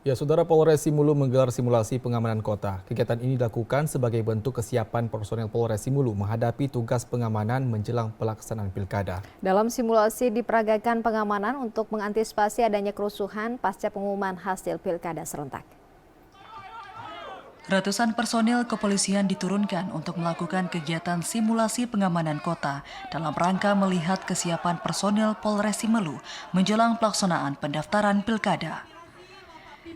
Ya, Saudara, Polres Simulu menggelar simulasi pengamanan kota. Kegiatan ini dilakukan sebagai bentuk kesiapan personel Polres Simulu menghadapi tugas pengamanan menjelang pelaksanaan pilkada. Dalam simulasi diperagakan pengamanan untuk mengantisipasi adanya kerusuhan pasca pengumuman hasil pilkada serentak. Ratusan personil kepolisian diturunkan untuk melakukan kegiatan simulasi pengamanan kota dalam rangka melihat kesiapan personil Polres Simelu menjelang pelaksanaan pendaftaran pilkada.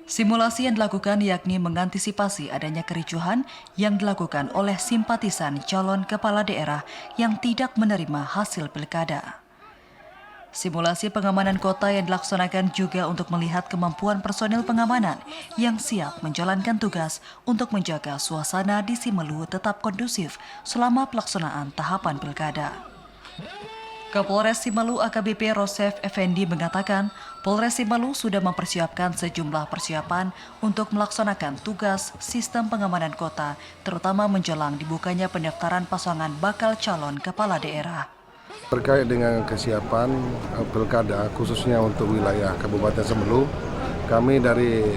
Simulasi yang dilakukan yakni mengantisipasi adanya kericuhan yang dilakukan oleh simpatisan calon kepala daerah yang tidak menerima hasil pilkada. Simulasi pengamanan kota yang dilaksanakan juga untuk melihat kemampuan personil pengamanan yang siap menjalankan tugas untuk menjaga suasana di Simelu tetap kondusif selama pelaksanaan tahapan pilkada. Kapolres Simelu AKBP Rosef Effendi mengatakan, Polres Simelu sudah mempersiapkan sejumlah persiapan untuk melaksanakan tugas sistem pengamanan kota, terutama menjelang dibukanya pendaftaran pasangan bakal calon kepala daerah. Terkait dengan kesiapan pilkada, khususnya untuk wilayah Kabupaten Simelu, kami dari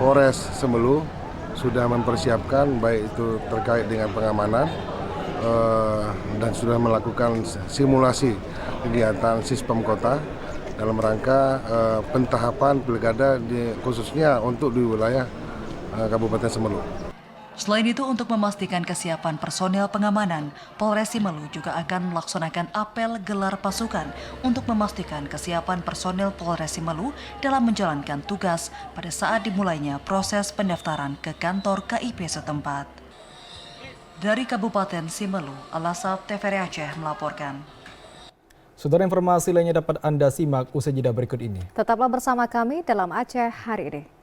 Polres Simelu sudah mempersiapkan baik itu terkait dengan pengamanan dan sudah melakukan simulasi kegiatan sistem kota dalam rangka pentahapan pilkada khususnya untuk di wilayah Kabupaten Simelu. Selain itu, untuk memastikan kesiapan personel pengamanan, Polres Simelu juga akan melaksanakan apel gelar pasukan untuk memastikan kesiapan personel Polres Simelu dalam menjalankan tugas pada saat dimulainya proses pendaftaran ke kantor KIP setempat. Dari Kabupaten Simelu, Alasab TVRI Aceh melaporkan. Saudara, informasi lainnya dapat Anda simak usai jeda berikut ini. Tetaplah bersama kami dalam Aceh hari ini.